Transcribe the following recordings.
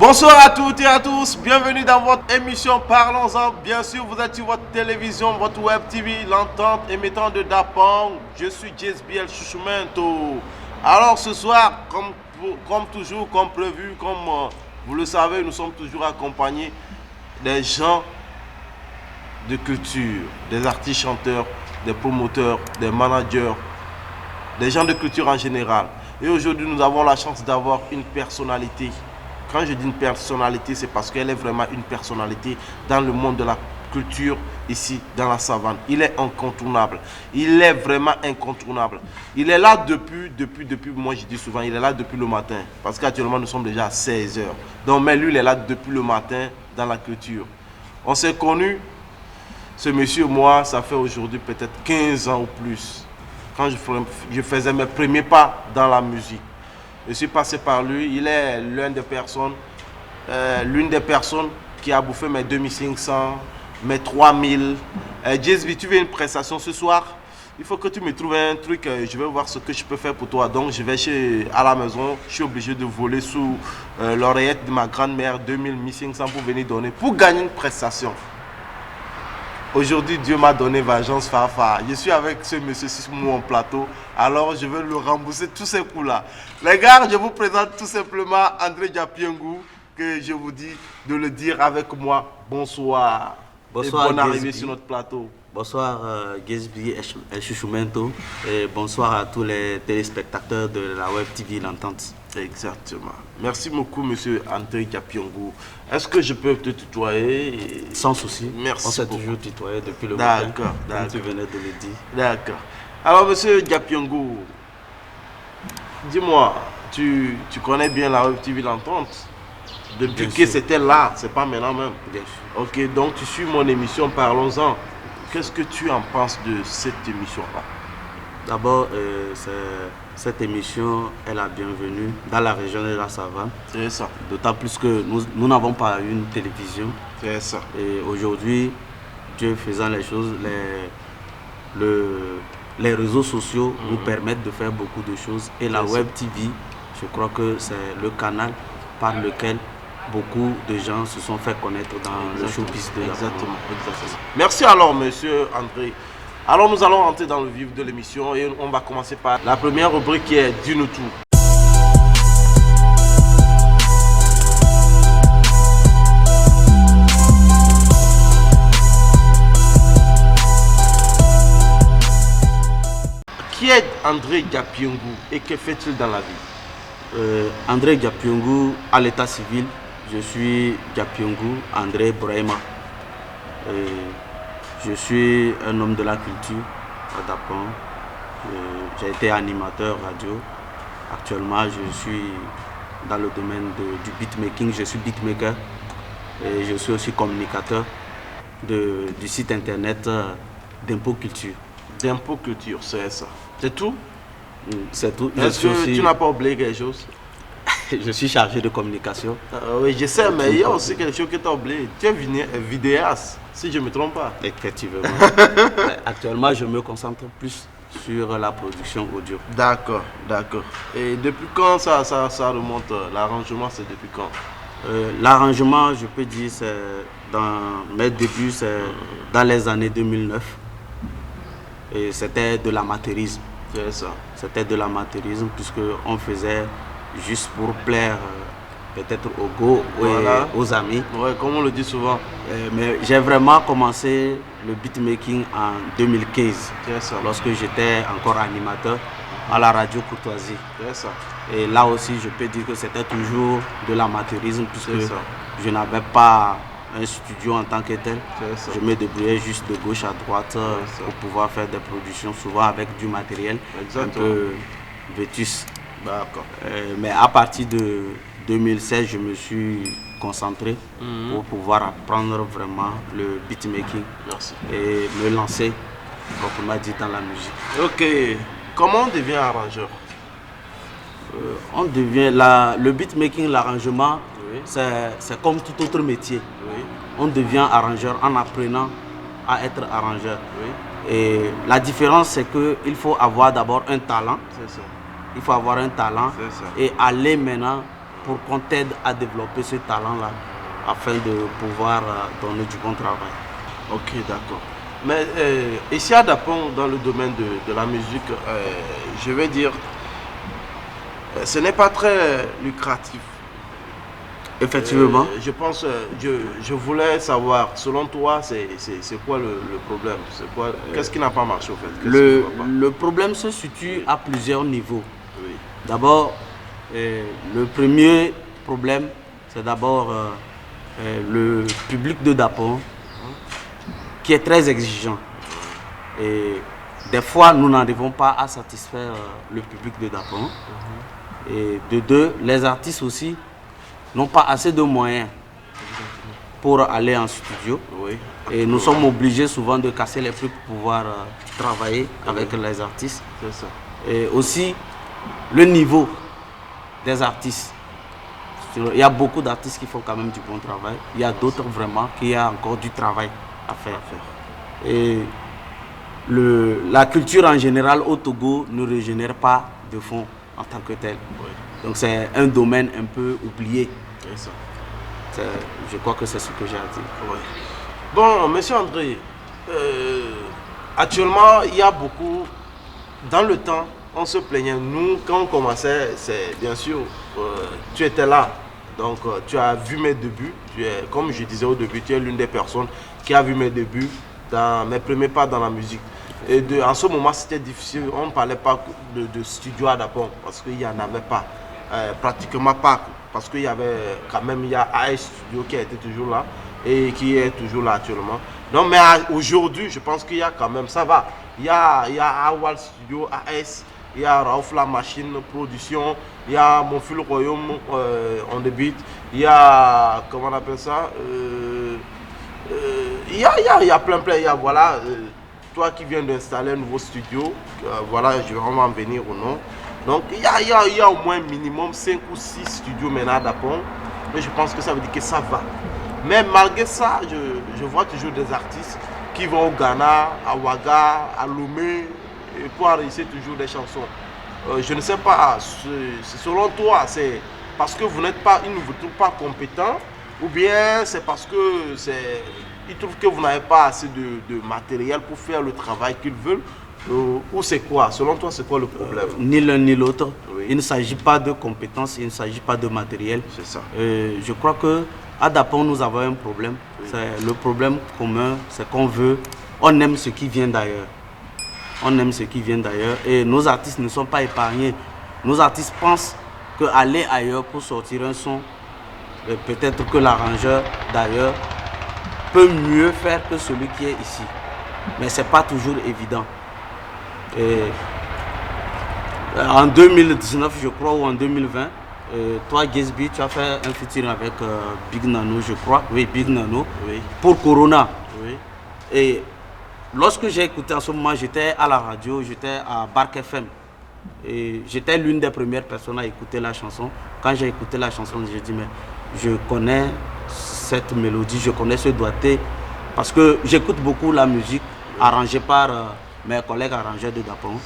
Bonsoir à toutes et à tous, bienvenue dans votre émission Parlons-en. Bien sûr, vous êtes sur votre télévision, votre web TV, l'entente émettant de Dapang. Je suis JSBL Chouchoumento. Alors ce soir, comme toujours, comme prévu, comme vous le savez, nous sommes toujours accompagnés des gens de culture, des artistes chanteurs, des promoteurs, des managers, des gens de culture en général. Et aujourd'hui, nous avons la chance d'avoir une personnalité. Quand je dis une personnalité, c'est parce qu'elle est vraiment une personnalité dans le monde de la culture ici, dans la savane. Il est incontournable. Il est vraiment incontournable. Il est là depuis, moi je dis souvent, il est là depuis le matin. Parce qu'actuellement, nous sommes déjà à 16 h. Donc, mais lui, il est là depuis le matin dans la culture. On s'est connus, ce monsieur, moi, ça fait aujourd'hui peut-être 15 ans ou plus. Quand je faisais mes premiers pas dans la musique. Je suis passé par lui. Il est l'une des personnes qui a bouffé mes 2500, mes 3000. JSB, tu veux une prestation ce soir? Il faut que tu me trouves un truc. Je vais voir ce que je peux faire pour toi. Donc, je vais à la maison. Je suis obligé de voler sous l'oreillette de ma grand-mère 2000, 1500 pour venir donner, pour gagner une prestation. Aujourd'hui, Dieu m'a donné vengeance Fafa. Je suis avec ce monsieur Sismou en plateau. Alors, je vais le rembourser tous ces coups-là. Les gars, je vous présente tout simplement André Diapiengou, que je vous dis de le dire avec moi. Bonsoir. Bonsoir. Et bonne arrivée sur notre plateau. Bonsoir JSB El Chouchoumento et bonsoir à tous les téléspectateurs de la Web TV L'Entente. Exactement. Merci beaucoup, monsieur André Diapiengou. Est-ce que je peux te tutoyer? Sans souci. Merci. On s'est toujours tutoyé depuis le matin. D'accord. Comme tu venais de le dire. D'accord. Alors, monsieur Diapiengou, dis-moi, tu connais bien la Web TV L'Entente? Depuis que c'était là, c'est pas maintenant même. Bien sûr. Ok, donc tu suis mon émission Parlons-en. Qu'est-ce que tu en penses de cette émission-là? D'abord, cette émission est la bienvenue dans la région de la Savane. C'est ça. D'autant plus que nous n'avons pas une télévision. C'est ça. Et aujourd'hui, Dieu faisant les choses, les réseaux sociaux nous permettent de faire beaucoup de choses. Et la Web TV, je crois que c'est le canal par lequel beaucoup de gens se sont fait connaître dans le showbiz de la Exactement. Merci alors, monsieur André. Alors, nous allons rentrer dans le vif de l'émission et on va commencer par la première rubrique qui est Dis-nous tout. Qui est André Diapiengou et que fait-il dans la vie? André Diapiengou, à l'état civil, je suis Diapiengou André Brahima. Je suis un homme de la culture à Dapang. J'ai été animateur radio. Actuellement, je suis dans le domaine du beatmaking. Je suis beatmaker et je suis aussi communicateur du site internet d'Impo Culture. D'Impo Culture, c'est ça. C'est tout? C'est tout. Est-ce que tu n'as pas oublié quelque chose? Je suis chargé de communication. Oui, je sais, mais il y a aussi quelque chose que tu as oublié. Tu es vidéaste, si je ne me trompe pas. Effectivement. Actuellement, je me concentre plus sur la production audio. D'accord. Et depuis quand ça remonte? L'arrangement, c'est depuis quand? L'arrangement, je peux dire, c'est dans mes débuts, c'est dans les années 2009. Et c'était de l'amateurisme. C'est ça. C'était de l'amateurisme puisqu'on faisait juste pour plaire peut-être aux go et aux amis. Ouais, comme on le dit souvent. Mais j'ai vraiment commencé le beatmaking en 2015. C'est ça. Lorsque j'étais encore animateur à la radio Courtoisie. C'est ça. Et là aussi, je peux dire que c'était toujours de l'amateurisme puisque je n'avais pas un studio en tant que tel. Je me débrouillais juste de gauche à droite pour pouvoir faire des productions, souvent avec du matériel un peu vétus. D'accord. Mais à partir de 2016, je me suis concentré pour pouvoir apprendre vraiment le beatmaking et me lancer, proprement dit, dans la musique. Ok. Comment on devient arrangeur? On devient le beatmaking, l'arrangement, c'est comme tout autre métier. Oui. On devient arrangeur en apprenant à être arrangeur. Oui. Et la différence, c'est qu'il faut avoir d'abord un talent. C'est ça. Il faut avoir un talent C'est ça. et aller maintenant pour qu'on t'aide à développer ce talent-là afin de pouvoir donner du bon travail. Ok, d'accord. Mais ici à Dapong, dans le domaine de la musique, je vais dire, ce n'est pas très lucratif. Effectivement. Je pense, je voulais savoir, selon toi, c'est quoi le problème? Qu'est-ce qui n'a pas marché au fait? Le problème se situe à plusieurs niveaux. Oui. D'abord, le premier problème, c'est d'abord le public de Dapong qui est très exigeant. Et des fois, nous n'arrivons pas à satisfaire le public de Dapong. Et de deux, les artistes aussi n'ont pas assez de moyens pour aller en studio. Oui. Et nous sommes obligés souvent de casser les prix pour pouvoir travailler avec les artistes. C'est ça. Et aussi, le niveau des artistes. Il y a beaucoup d'artistes qui font quand même du bon travail. Il y a d'autres vraiment qui ont encore du travail à faire. Et la culture en général au Togo ne régénère pas de fonds en tant que tel. Oui. Donc c'est un domaine un peu oublié. C'est ça. Je crois que c'est ce que j'ai à dire. Oui. Bon, monsieur André, actuellement, il y a beaucoup. Dans le temps, on se plaignait. Nous, quand on commençait, c'est bien sûr, tu étais là. Donc, tu as vu mes débuts. Comme je disais au début, tu es l'une des personnes qui a vu mes débuts, dans mes premiers pas dans la musique. Et en ce moment, c'était difficile. On ne parlait pas de studio à Dapong parce qu'il n'y en avait pas. Pratiquement pas. Parce qu'il y avait quand même, il y a AS Studio qui a été toujours là et qui est toujours là actuellement. Donc, mais aujourd'hui, je pense qu'il y a quand même, ça va. Il y a Awal Studio, AS, il y a Raouf La Machine Production, il y a Mon Fil Royaume on the beat, il y a, comment on appelle ça, il y a plein, il y a, voilà, toi qui viens d'installer un nouveau studio, voilà, on va en venir ou non. Donc il y a au moins minimum 5 ou 6 studios maintenant à Dapong. Et je pense que ça veut dire que ça va. Mais malgré ça, je vois toujours des artistes qui vont au Ghana, à Ouaga, à Lomé, pour enregistrer toujours des chansons. Je ne sais pas, selon toi, c'est parce que ils ne vous trouvent pas compétent, ou bien c'est parce que ils trouvent que vous n'avez pas assez de matériel pour faire le travail qu'ils veulent, ou c'est quoi? Selon toi, c'est quoi le problème? Ni l'un ni l'autre. Oui. Il ne s'agit pas de compétences, il ne s'agit pas de matériel. C'est ça. Je crois qu'à Dapong, nous avons un problème. Oui. Le problème commun, c'est on aime ce qui vient d'ailleurs. On aime ce qui vient d'ailleurs et nos artistes ne sont pas épargnés. Nos artistes pensent qu'aller ailleurs pour sortir un son, peut-être que l'arrangeur d'ailleurs peut mieux faire que celui qui est ici. Mais ce n'est pas toujours évident. Et en 2019, je crois, ou en 2020, toi, Gesbi, tu as fait un featuring avec Big Nano, je crois. Oui, Big Nano, oui. Pour Corona. Oui. Et lorsque j'ai écouté en ce moment, j'étais à la radio, j'étais à Bark FM. Et j'étais l'une des premières personnes à écouter la chanson. Quand j'ai écouté la chanson, j'ai dit, mais je connais cette mélodie, je connais ce doigté. Parce que j'écoute beaucoup la musique arrangée par mes collègues arrangeurs de Dapong.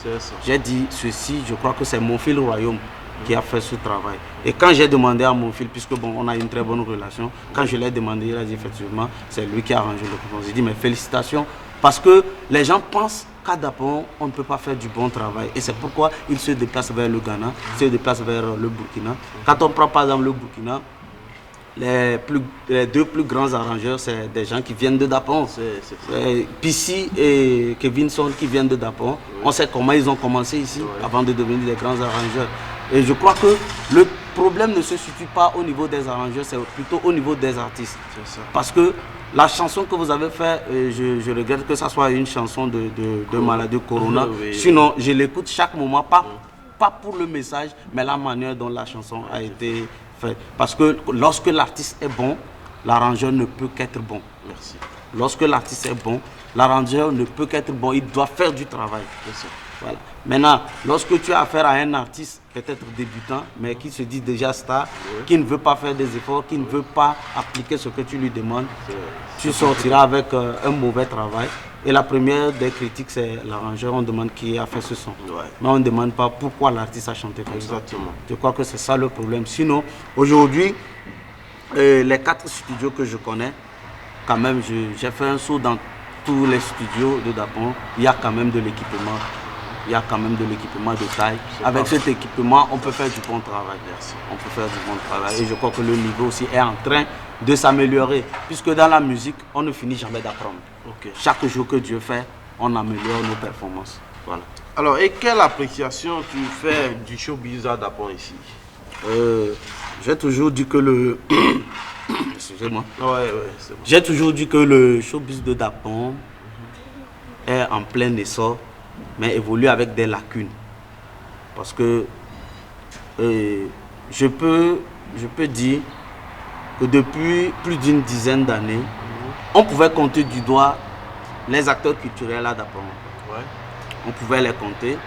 J'ai dit ceci, je crois que c'est Mon Fil Royaume qui a fait ce travail. Et quand j'ai demandé à Mon Fil, puisque bon, on a une très bonne relation, quand je l'ai demandé, il a dit effectivement, c'est lui qui a arrangé le compositeur. J'ai dit, mais félicitations, parce que les gens pensent qu'à Dapong, on ne peut pas faire du bon travail. Et c'est pourquoi ils se déplacent vers le Ghana, se déplacent vers le Burkina. Quand on prend par exemple le Burkina, les deux plus grands arrangeurs, c'est des gens qui viennent de Dapong. Pissi et Kevinson qui viennent de Dapong. Oui. On sait comment ils ont commencé ici, oui, avant de devenir des grands arrangeurs. Et je crois que le problème ne se situe pas au niveau des arrangeurs, c'est plutôt au niveau des artistes. Parce que la chanson que vous avez faite, je regrette que ça soit une chanson de maladie Corona. Oui. Sinon, je l'écoute chaque moment, pas pour le message, mais la manière dont la chanson a été faite. Parce que lorsque l'artiste est bon, l'arrangeur ne peut qu'être bon. Merci. Lorsque l'artiste est bon, l'arrangeur ne peut qu'être bon. Il doit faire du travail. Merci. Voilà. Maintenant, lorsque tu as affaire à un artiste, peut-être débutant, mais qui se dit déjà star, oui, qui ne veut pas faire des efforts, qui ne veut pas appliquer ce que tu lui demandes, tu sortiras avec un mauvais travail. Et la première des critiques, c'est l'arrangeur. On demande qui a fait ce son. Ouais. Mais on ne demande pas pourquoi l'artiste a chanté comme ça. Exactement. Je crois que c'est ça le problème. Sinon, aujourd'hui, les 4 studios que je connais, quand même, j'ai fait un saut dans tous les studios de Dapon. Il y a quand même de l'équipement. Il y a quand même de l'équipement de taille. Avec cet équipement, on peut faire du bon travail. Merci. On peut faire du bon travail. Et je crois que le niveau aussi est en train de s'améliorer. Puisque dans la musique, on ne finit jamais d'apprendre. Ok. Chaque jour que Dieu fait, on améliore nos performances. Voilà. Alors, et quelle appréciation tu fais du showbiz à Dapon ici? J'ai toujours dit que le... Excusez-moi. Ouais, c'est bon. J'ai toujours dit que le showbiz de Dapon est en plein essor, mais évolue avec des lacunes. Parce que je peux dire que depuis plus d'une dizaine d'années, on pouvait compter du doigt les acteurs culturels à Dapon. Ouais. On pouvait les compter.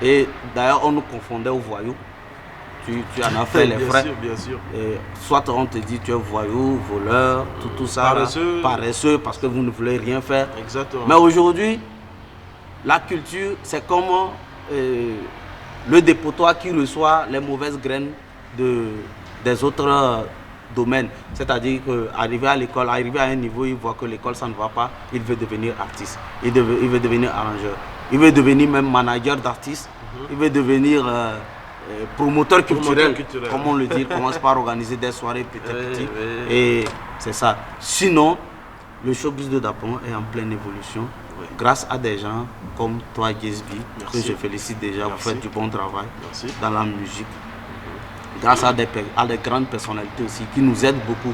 Et d'ailleurs, on nous confondait aux voyous. Tu en as fait les frais. Bien sûr. Et soit on te dit tu es voyou, voleur, tout ça. Paresseux. Paresseux parce que vous ne voulez rien faire. Exactement. Mais aujourd'hui, la culture, c'est comme le dépotoir qui reçoit les mauvaises graines des autres domaines. C'est-à-dire qu'arriver à l'école, arriver à un niveau, il voit que l'école ça ne va pas, il veut devenir artiste, il veut devenir arrangeur, il veut devenir même manager d'artiste, il veut devenir promoteur culturel, comme on le dit, il commence par organiser des soirées petit à petit. Et c'est ça. Sinon, le showbiz de Dapon est en pleine évolution. Grâce à des gens comme toi, Gesbi, que je félicite déjà, vous faites du bon travail dans la musique. Grâce à des grandes personnalités aussi qui nous aident beaucoup,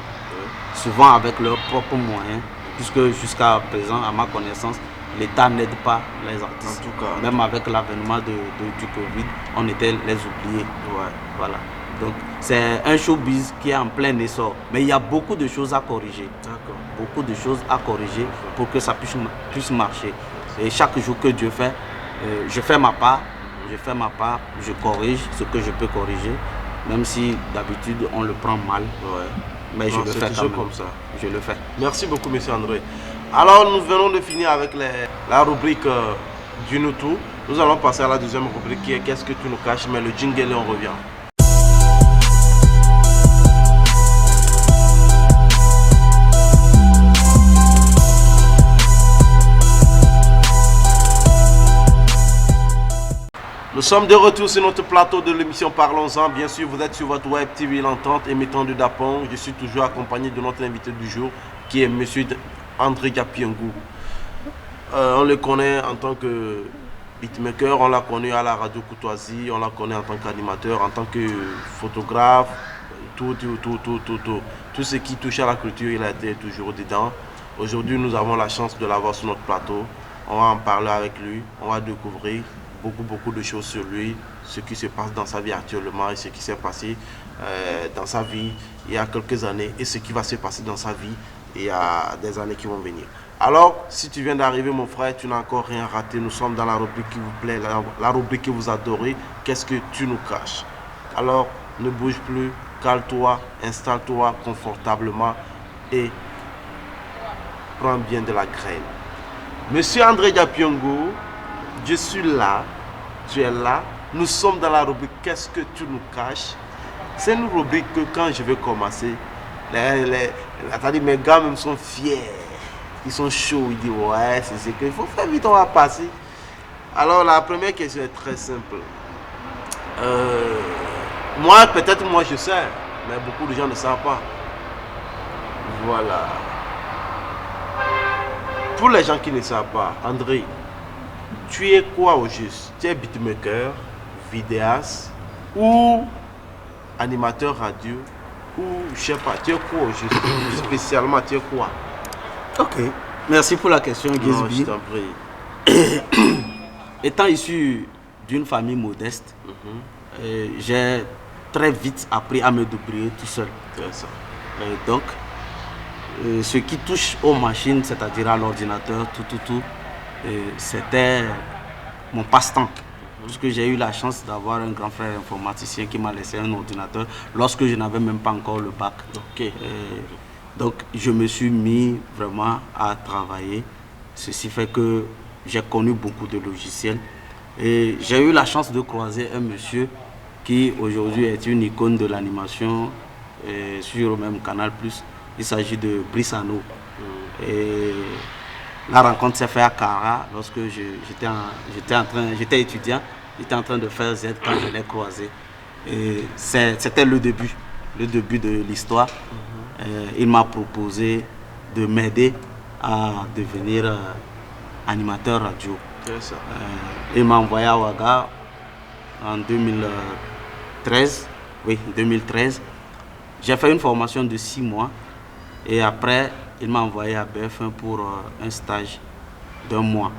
souvent avec leurs propres moyens, puisque jusqu'à présent, à ma connaissance, l'État n'aide pas les artistes. En tout cas, même avec l'avènement du Covid, on était les oubliés. Voilà. Donc c'est un showbiz qui est en plein essor. Mais il y a beaucoup de choses à corriger. Beaucoup de choses à corriger pour que ça puisse marcher. Et chaque jour que Dieu fait, je fais ma part. Je corrige ce que je peux corriger. Même si d'habitude on le prend mal. Mais je le fais quand même. Comme ça. Je le fais. Merci beaucoup, monsieur André. Alors, nous venons de finir avec la rubrique du Noutou. Nous allons passer à la deuxième rubrique qui est Qu'est-ce que tu nous caches? Mais le jingle et on revient. Nous sommes de retour sur notre plateau de l'émission Parlons-en. Bien sûr, vous êtes sur votre web TV L'Entente, émettant de Dapon. Je suis toujours accompagné de notre invité du jour, qui est monsieur André Diapiengou. On le connaît en tant que beatmaker, on l'a connu à la radio Courtoisie, on l'a connu en tant qu'animateur, en tant que photographe, tout ce qui touche à la culture, il a été toujours dedans. Aujourd'hui, nous avons la chance de l'avoir sur notre plateau. On va en parler avec lui, on va découvrir beaucoup de choses sur lui, ce qui se passe dans sa vie actuellement et ce qui s'est passé dans sa vie il y a quelques années et ce qui va se passer dans sa vie il y a des années qui vont venir. Alors, si tu viens d'arriver, mon frère, tu n'as encore rien raté. Nous sommes dans la rubrique qui vous plaît, la rubrique que vous adorez. Qu'est-ce que tu nous caches? Alors, ne bouge plus, cale-toi, installe-toi confortablement et prends bien de la graine. Monsieur André Diapiengou, je suis là, tu es là. Nous sommes dans la rubrique Qu'est-ce que tu nous caches? C'est une rubrique que quand je vais commencer, mes gars même sont fiers. Ils sont chauds, ils disent ouais, c'est ce qu'il faut faire, vite on va passer. Alors la première question est très simple. Moi, peut-être moi je sais, mais beaucoup de gens ne savent pas. Voilà. Pour les gens qui ne savent pas, André, tu es quoi au juste? Tu es beatmaker, vidéaste ou animateur radio ou je sais pas, tu es quoi au juste? Spécialement, tu es quoi? Ok, merci pour la question, Gesbi. Je t'en prie. Étant issu d'une famille modeste, j'ai très vite appris à me débrouiller tout seul. Donc, ce qui touche aux machines, c'est-à-dire à l'ordinateur, c'était mon passe-temps. Parce que j'ai eu la chance d'avoir un grand frère informaticien qui m'a laissé un ordinateur lorsque je n'avais même pas encore le bac. Donc je me suis mis vraiment à travailler Ceci fait que j'ai connu beaucoup de logiciels. Et j'ai eu la chance de croiser un monsieur qui aujourd'hui est une icône de l'animation sur le même Canal+. Il s'agit de Brissano. Et la rencontre s'est faite à Cara lorsque j'étais étudiant. J'étais en train de faire Z quand je l'ai croisé. Et c'était le début de l'histoire. Il m'a proposé de m'aider à devenir animateur radio. Il m'a envoyé à Ouaga en 2013. Oui, 2013. J'ai fait une formation de 6 mois et après, il m'a envoyé à BF1 pour un stage d'1 mois.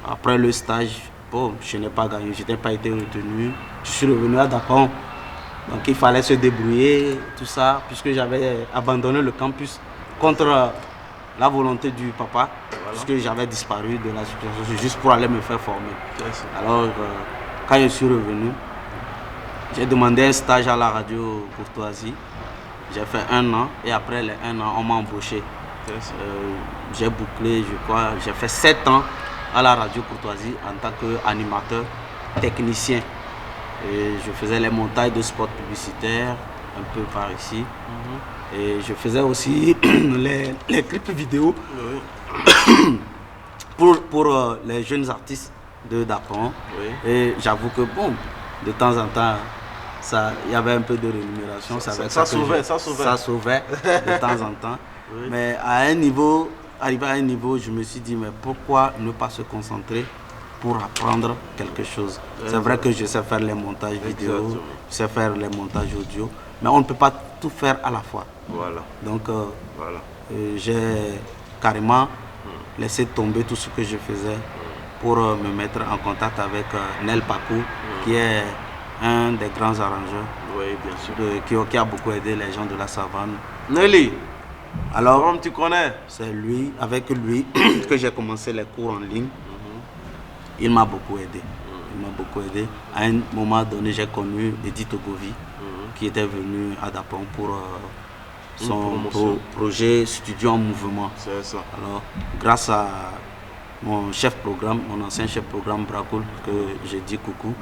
Après le stage, bon, je n'ai pas gagné, je n'ai pas été retenu. Je suis revenu à Dapon. Donc il fallait se débrouiller, tout ça, puisque j'avais abandonné le campus contre la volonté du papa, puisque j'avais disparu de la situation juste pour aller me faire former. Alors, quand je suis revenu, j'ai demandé un stage à la radio Courtoisie. J'ai fait 1 an et après les 1 an, on m'a embauché. J'ai bouclé, je crois, j'ai fait 7 ans à la radio Courtoisie en tant qu'animateur technicien. Et je faisais les montages de spots publicitaires un peu par ici. Et je faisais aussi les clips vidéo pour les jeunes artistes de Dapon. Et j'avoue que bon, de temps en temps, il y avait un peu de rémunération. Ça sauvait de temps en temps. Mais arrivé à un niveau, je me suis dit, mais pourquoi ne pas se concentrer pour apprendre quelque chose? C'est vrai que je sais faire les montages vidéo, je sais faire les montages audio, mais on ne peut pas tout faire à la fois. Donc, j'ai carrément laissé tomber tout ce que je faisais pour me mettre en contact avec Nel Pakou, qui est un des grands arrangeurs, qui a beaucoup aidé les gens de la savane. Nelly, alors, comment tu connais? C'est avec lui que j'ai commencé les cours en ligne. Il m'a beaucoup aidé. À un moment donné, j'ai connu Edith Togovi, qui était venu à Dapon pour son projet Studio en Mouvement. C'est ça. Alors, grâce à mon ancien chef programme Bracoul, que j'ai dit coucou,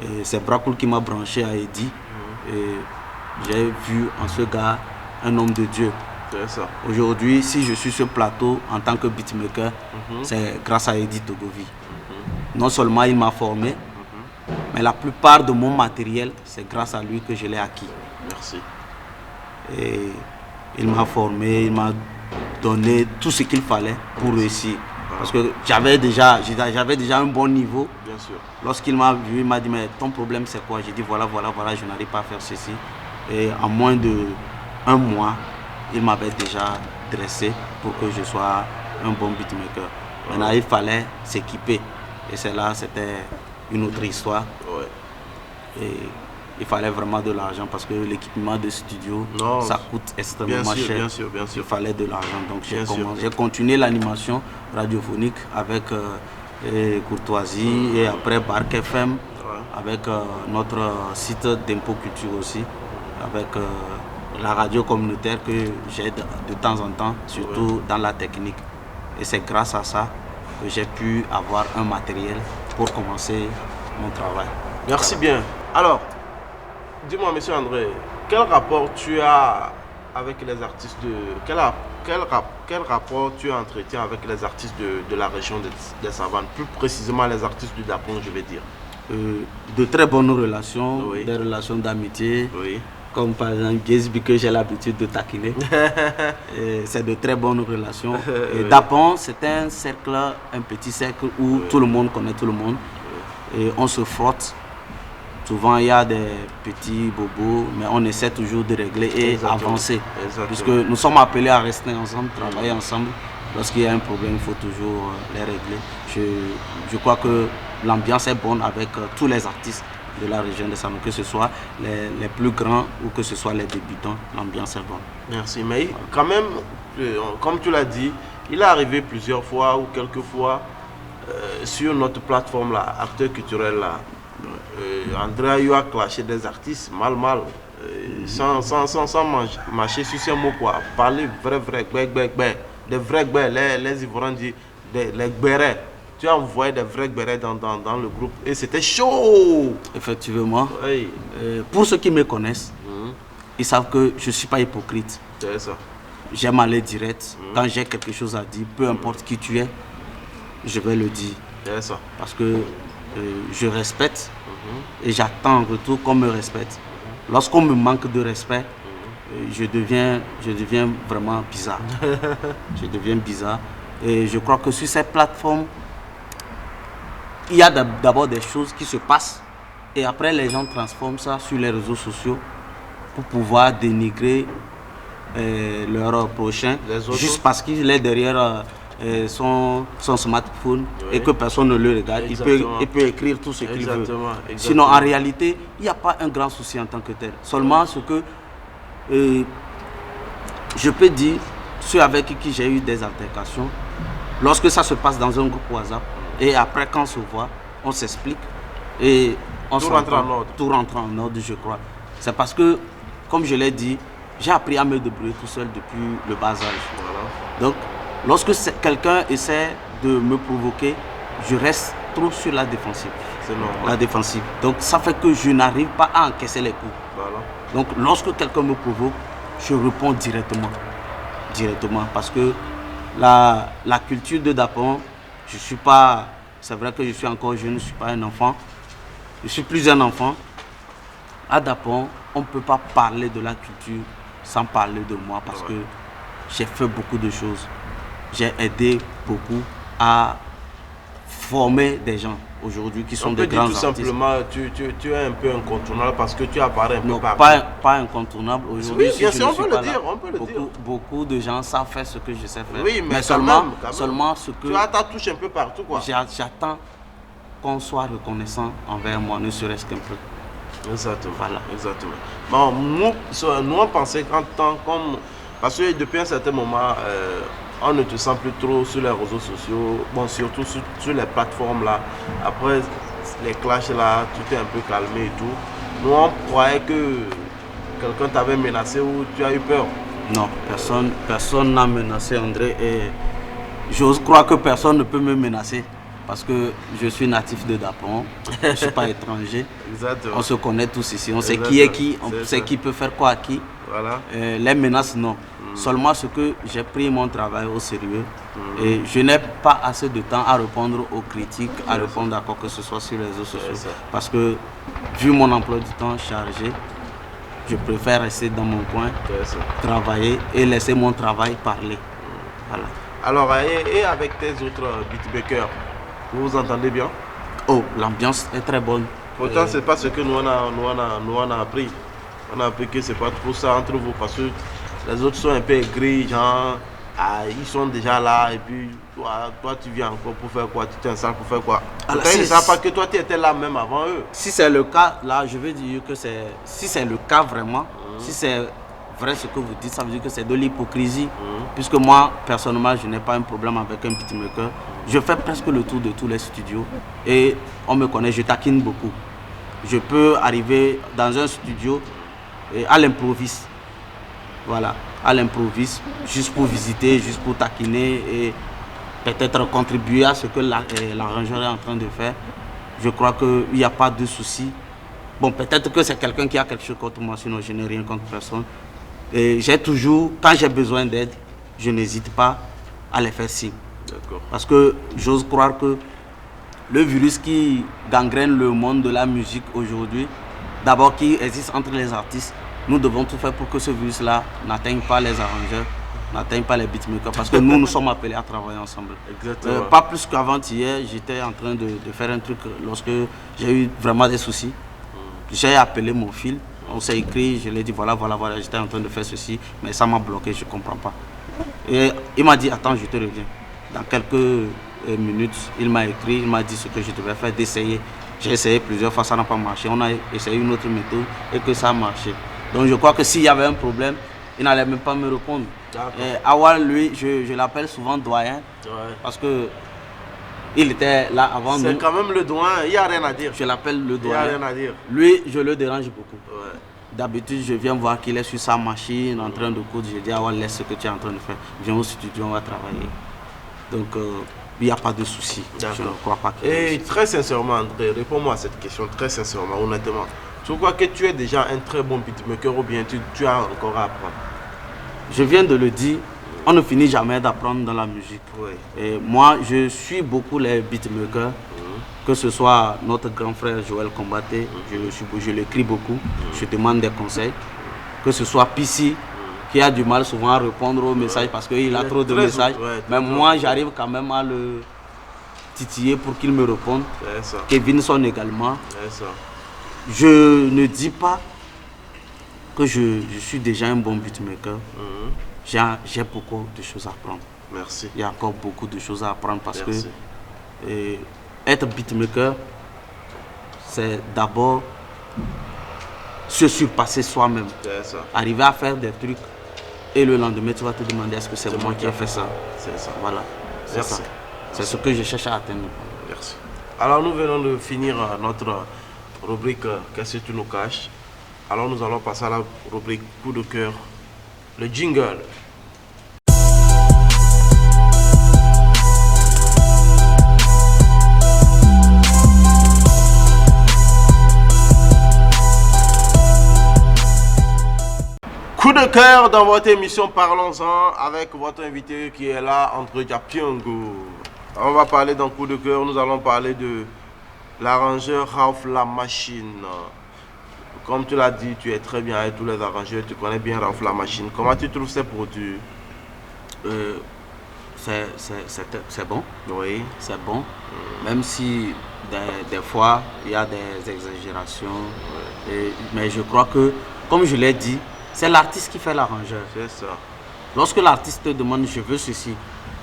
et c'est Bracoul qui m'a branché à Edith. Et j'ai vu en ce gars un homme de Dieu. Aujourd'hui, si je suis sur ce plateau en tant que beatmaker, c'est grâce à Edith Togovi. Non seulement il m'a formé, mais la plupart de mon matériel, c'est grâce à lui que je l'ai acquis. Merci. Et il m'a formé, il m'a donné tout ce qu'il fallait pour réussir. Parce que j'avais déjà un bon niveau. Bien sûr. Lorsqu'il m'a vu, il m'a dit, mais ton problème c'est quoi? J'ai dit, voilà, je n'arrive pas à faire ceci. Et en moins d'1 mois, il m'avait déjà dressé pour que je sois un bon beatmaker. Maintenant, il fallait s'équiper. Et c'était une autre histoire. Et il fallait vraiment de l'argent parce que l'équipement de studio, ça coûte extrêmement cher. Bien sûr. Il fallait de l'argent. Donc j'ai continué l'animation radiophonique avec Courtoisie et après Bark FM, avec notre site d'Impo Culture aussi, avec la radio communautaire que j'aide de temps en temps, surtout dans la technique. Et c'est grâce à ça que j'ai pu avoir un matériel pour commencer mon travail. Merci bien. Alors, dis-moi, monsieur André, quel rapport tu as avec les artistes quel rapport tu entretiens avec les artistes de la région des Savanes, plus précisément les artistes du Dapon, je vais dire? De très bonnes relations, des relations d'amitié. Comme par exemple Gesbi que j'ai l'habitude de taquiner. C'est de très bonnes relations. Et Dapon, c'est un petit cercle où tout le monde connaît tout le monde. Et on se frotte. Souvent il y a des petits bobos, mais on essaie toujours de régler et avancer. Puisque nous sommes appelés à rester ensemble, travailler ensemble. Lorsqu'il y a un problème, il faut toujours les régler. Je crois que l'ambiance est bonne avec tous les artistes de la région de Sanou, que ce soit les plus grands ou que ce soit les débutants, l'ambiance est bonne. Merci, mais quand même, comme tu l'as dit, il est arrivé plusieurs fois ou quelques fois sur notre plateforme là, Acteurs Culturels là, André a eu à clasher des artistes mal, sans marcher sur ces mots quoi, parler vrai, des vrais gbers, les Ivoiriens disent les gbérets. Tu as envoyé des vrais gbérets dans le groupe et c'était chaud. Effectivement. Oui. Pour ceux qui me connaissent, ils savent que je ne suis pas hypocrite. C'est ça. J'aime aller direct. Quand j'ai quelque chose à dire, peu importe qui tu es, je vais le dire. C'est ça. Parce que je respecte et j'attends en retour qu'on me respecte. Lorsqu'on me manque de respect, je deviens vraiment bizarre. Je deviens bizarre. Et je crois que sur cette plateforme, il y a d'abord des choses qui se passent et après les gens transforment ça sur les réseaux sociaux pour pouvoir dénigrer leur prochain juste parce qu'il est derrière son smartphone et que personne ne le regarde. Il peut écrire tout ce qu'il veut. Sinon, en réalité, il n'y a pas un grand souci en tant que tel. Seulement ce que je peux dire, ceux avec qui j'ai eu des altercations, lorsque ça se passe dans un groupe WhatsApp, et après quand on se voit, on s'explique et tout rentre en ordre. Tout rentre en ordre, je crois. C'est parce que, comme je l'ai dit, j'ai appris à me débrouiller tout seul depuis le bas âge. Voilà. Donc, lorsque quelqu'un essaie de me provoquer, je reste trop sur la défensive. C'est normal. La défensive. Donc, ça fait que je n'arrive pas à encaisser les coups. Voilà. Donc, lorsque quelqu'un me provoque, je réponds directement. Directement. Parce que la culture de Dapon, je suis pas... C'est vrai que je suis encore jeune, je ne suis pas un enfant. Je suis plus un enfant. À Dapon, on ne peut pas parler de la culture sans parler de moi parce que j'ai fait beaucoup de choses. J'ai aidé beaucoup à former des gens aujourd'hui qui sont des grands artistes. On peut dire tout simplement, tu es un peu incontournable parce que tu apparais un peu partout. Pas incontournable. Aujourd'hui, oui, bien sûr, on peut le dire. Beaucoup de gens savent faire ce que je sais faire. Oui, mais seulement, quand même. Seulement ce que... Tu as ta touche un peu partout, quoi. J'attends qu'on soit reconnaissant envers moi, ne serait-ce qu'un peu. Exactement. Voilà. Exactement. Bon, nous on pensait qu'en tant comme... Parce que depuis un certain moment, on ne te sent plus trop sur les réseaux sociaux, bon, surtout sur les plateformes là. Après les clashs là, tu t'es un peu calmé et tout. Nous on croyait que quelqu'un t'avait menacé ou tu as eu peur. Non, personne n'a menacé André et j'ose croire que personne ne peut me menacer parce que je suis natif de Dapon, je ne suis pas étranger. Exactement. On se connaît tous ici, on sait qui est qui, on sait qui peut faire quoi à qui. Voilà. Les menaces, non. Seulement ce que j'ai pris mon travail au sérieux et je n'ai pas assez de temps à répondre aux critiques, à répondre à quoi que ce soit sur les réseaux sociaux. Parce que vu mon emploi du temps chargé, je préfère rester dans mon coin, travailler et laisser mon travail parler. Voilà. Alors, et avec tes autres beatmakers, vous vous entendez bien? Oh, l'ambiance est très bonne. Pourtant, c'est pas ce que nous on a appris. On a appris que c'est pas trop ça entre vous parce que les autres sont un peu aigris, genre, ils sont déjà là et puis toi tu viens encore pour faire quoi? Tu t'installes pour faire quoi? Alors, ils ne savent pas que toi tu étais là même avant eux. Si c'est le cas, là je veux dire que si c'est le cas vraiment, si c'est vrai ce que vous dites, ça veut dire que c'est de l'hypocrisie. Puisque moi, personnellement, je n'ai pas un problème avec un beatmaker. Je fais presque le tour de tous les studios et on me connaît, je taquine beaucoup. Je peux arriver dans un studio et à l'improviste. Voilà, à l'improviste, juste pour visiter, juste pour taquiner et peut-être contribuer à ce que l'arrangeur est en train de faire. Je crois qu'il n'y a pas de souci. Bon, peut-être que c'est quelqu'un qui a quelque chose contre moi, sinon je n'ai rien contre personne. Et j'ai toujours, quand j'ai besoin d'aide, je n'hésite pas à les faire signe. Parce que j'ose croire que le virus qui gangrène le monde de la musique aujourd'hui, d'abord qui existe entre les artistes, nous devons tout faire pour que ce virus-là n'atteigne pas les arrangeurs, n'atteigne pas les beatmakers, parce que nous sommes appelés à travailler ensemble. Pas plus qu'avant-hier, j'étais en train de faire un truc lorsque j'ai eu vraiment des soucis. J'ai appelé mon fil, on s'est écrit, je lui ai dit voilà, j'étais en train de faire ceci, mais ça m'a bloqué, je ne comprends pas. Et il m'a dit attends, je te reviens. Dans quelques minutes, il m'a écrit, il m'a dit ce que je devais faire, d'essayer. J'ai essayé plusieurs fois, ça n'a pas marché. On a essayé une autre méthode et que ça a marché. Donc je crois que s'il y avait un problème, il n'allait même pas me répondre. Awal, lui, je l'appelle souvent doyen, parce que il était là avant nous. C'est quand même le doyen, il n'y a rien à dire. Je l'appelle le doyen. Il n'y a rien à dire. Lui, je le dérange beaucoup. D'habitude, je viens voir qu'il est sur sa machine en train de coudre. Je dis, ah ouais, laisse ce que tu es en train de faire. Viens au studio, on va travailler. Donc, il n'y a pas de souci. Je ne crois pas qu'il y ait de Et très sincèrement, André, réponds-moi à cette question, très sincèrement, honnêtement. Tu crois que tu es déjà un très bon beatmaker ou bien tu as encore à apprendre? Je viens de le dire, on ne finit jamais d'apprendre dans la musique. Oui. Et moi, je suis beaucoup les beatmakers, que ce soit notre grand frère Joël Combaté, je l'écris beaucoup, je demande des conseils, que ce soit PC, qui a du mal souvent à répondre aux messages parce qu'il a trop de messages. Mais moi, j'arrive quand même à le titiller pour qu'il me réponde. Kevinson également. Je ne dis pas que je suis déjà un bon beatmaker. J'ai beaucoup de choses à apprendre. Merci. Il y a encore beaucoup de choses à apprendre parce que être beatmaker, c'est d'abord se surpasser soi-même. Arriver à faire des trucs et le lendemain, tu vas te demander est-ce que c'est moi qui ai fait ça. C'est ça. Voilà. C'est ça. C'est ce que je cherche à atteindre. Merci. Alors nous venons de finir notre rubrique Qu'est-ce que tu nous caches? Alors nous allons passer à la rubrique Coup de cœur, le jingle. Coup de cœur dans votre émission Parlons-en avec votre invité qui est là, André Diapiongo. On va parler d'un coup de cœur, nous allons parler de l'arrangeur Ralph La Machine. Comme tu l'as dit, tu es très bien avec tous les arrangeurs, tu connais bien Ralph La Machine. Comment tu trouves ces produits? C'est bon. Oui. C'est bon. Même si des fois, il y a des exagérations. Mais je crois que, comme je l'ai dit, c'est l'artiste qui fait l'arrangeur. C'est ça. Lorsque l'artiste te demande je veux ceci,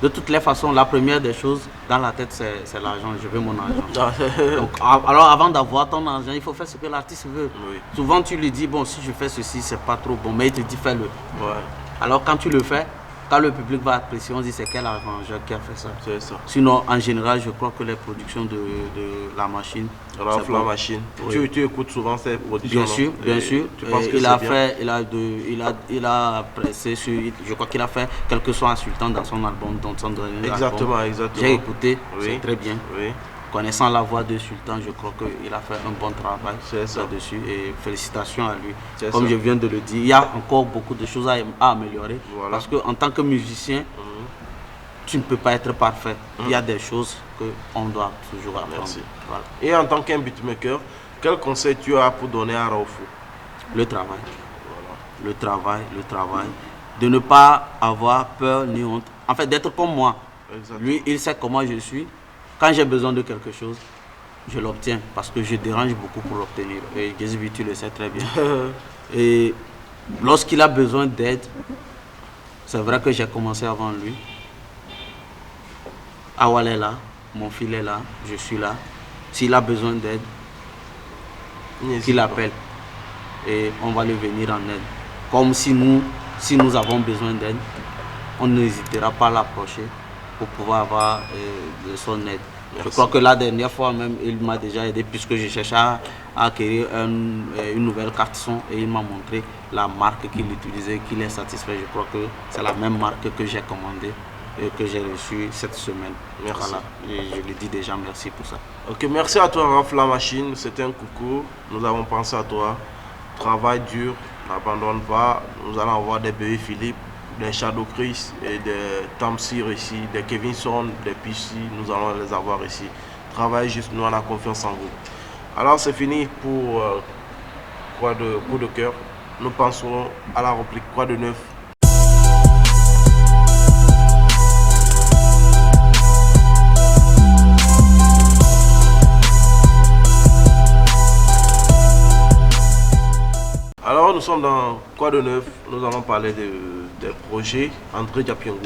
de toutes les façons, la première des choses dans la tête, c'est l'argent. Je veux mon argent. Donc, alors avant d'avoir ton argent, il faut faire ce que l'artiste veut. Oui. Souvent, tu lui dis, bon, si je fais ceci, c'est pas trop bon, mais il te dit fais-le. Ouais. Alors quand tu le fais, quand le public va apprécier, on dit c'est quel arrangeur qui a fait ça. C'est ça. Sinon, en général, je crois que les productions de La Machine. Ralph La Machine. Oui. Tu écoutes souvent ces productions? Bien sûr, bien sûr. Tu penses que il a pressé sur, je crois qu'il a fait quelques sons insultants dans son album, dans son dernier Exactement, album. exactement. J'ai écouté, Oui. c'est très bien. Oui. Connaissant la voix de Sultan, je crois qu'il a fait un bon travail là-dessus et félicitations à lui. Comme je viens de le dire, il y a encore beaucoup de choses à améliorer. Voilà. Parce qu'en tant que musicien, tu ne peux pas être parfait. Il y a des choses qu'on doit toujours apprendre. Merci. Voilà. Et en tant qu'un beatmaker, quel conseil tu as pour donner à Raoufou? Le travail. Voilà. Le travail. De ne pas avoir peur ni honte. En fait, d'être comme moi. Exactement. Lui, il sait comment je suis. Quand j'ai besoin de quelque chose, je l'obtiens parce que je dérange beaucoup pour l'obtenir. Et Jésus, tu le sais très bien. Et lorsqu'il a besoin d'aide, c'est vrai que j'ai commencé avant lui. Awal est là, mon fils est là, je suis là. S'il a besoin d'aide, qu'il appelle et on va lui venir en aide. Comme si nous avons besoin d'aide, on n'hésitera pas à l'approcher pour pouvoir avoir de son aide. Merci. Je crois que la dernière fois même, il m'a déjà aidé puisque je cherchais à acquérir une nouvelle carte son et il m'a montré la marque qu'il utilisait, qu'il est satisfait. Je crois que c'est la même marque que j'ai commandée et que j'ai reçue cette semaine. Merci. Voilà. Et je lui dis déjà merci pour ça. Ok, merci à toi Ralph La Machine, c'était un coucou, nous avons pensé à toi. Travail dur, n'abandonne pas, nous allons avoir des Bébé Philippe, des Shadow Chris et des Tamsir ici, des Kevinson, des PC, nous allons les avoir ici. Travaille juste, nous on a confiance en vous. Alors c'est fini pour coup de cœur. Nous pensons à la réplique quoi de neuf. Alors nous sommes dans quoi de neuf, nous allons parler des projets André Diapiongo.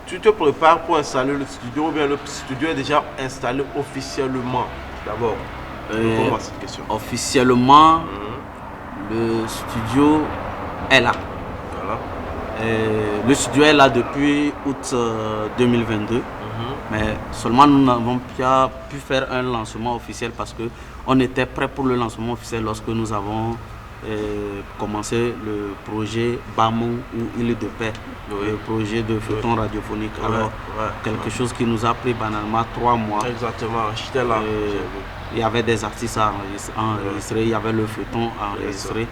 Tu te prépares pour installer le studio ou bien le studio est déjà installé officiellement? D'abord, réponds-moi à cette question. Officiellement, le studio est là. Voilà. Le studio est là depuis août 2022. Mais seulement nous n'avons pas pu faire un lancement officiel parce qu'on était prêt pour le lancement officiel lorsque nous avons commencer le projet Bamon ou Île de Paix, le projet de feuilleton radiophonique. Alors, quelque chose qui nous a pris banalement 3 mois. Exactement, j'étais là. Il y avait des artistes à enregistrer, il y avait le feuilleton à enregistrer.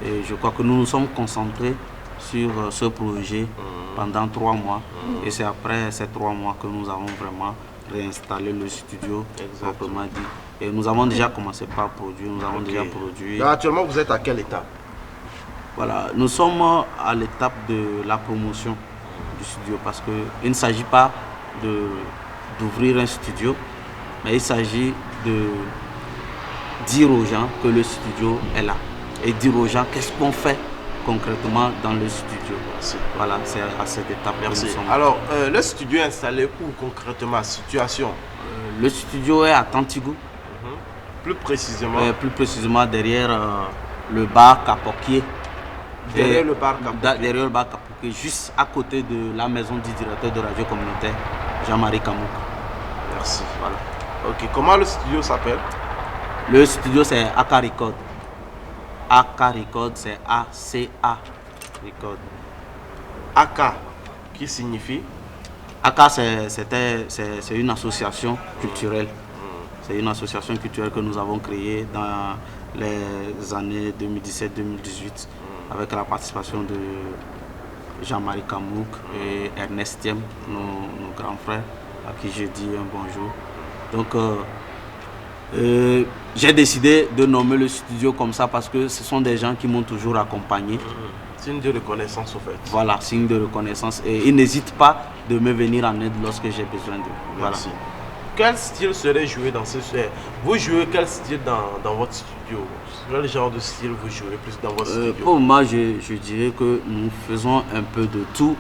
Et je crois que nous nous sommes concentrés sur ce projet pendant 3 mois. Et c'est après ces 3 mois que nous avons vraiment réinstallé le studio, proprement dit. Et nous avons déjà commencé par produire, nous avons déjà produit. Donc, actuellement, vous êtes à quelle étape? Voilà, nous sommes à l'étape de la promotion du studio parce qu'il ne s'agit pas d'ouvrir un studio, mais il s'agit de dire aux gens que le studio est là et dire aux gens qu'est-ce qu'on fait concrètement dans le studio. Merci. Voilà, c'est à cette étape que nous sommes. Alors, le studio est installé où concrètement? Situation? Le studio est à Tantigou. Plus précisément? Plus précisément derrière le bar Capoquier. Derrière le bar Capoquier? Derrière le bar Capoquier, juste à côté de la maison du directeur de radio communautaire, Jean-Marie Camouk. Merci. Voilà. Ok, comment le studio s'appelle? Le studio c'est Aka Record. Aka Record, c'est A-C-A Record. Aka, qui signifie? Aka, c'est une association culturelle. C'est une association culturelle que nous avons créée dans les années 2017-2018 avec la participation de Jean-Marie Camouk et Ernest Thiem, nos grands frères, à qui je dis un bonjour. Donc, j'ai décidé de nommer le studio comme ça parce que ce sont des gens qui m'ont toujours accompagné. Signe de reconnaissance, au fait. Voilà, signe de reconnaissance. Et ils n'hésitent pas de me venir en aide lorsque j'ai besoin d'eux. Merci. Voilà. Quel style serait joué dans ce studio? Vous jouez quel style dans votre studio? Quel genre de style vous jouez plus dans votre studio? Pour moi, je dirais que nous faisons un peu de tout,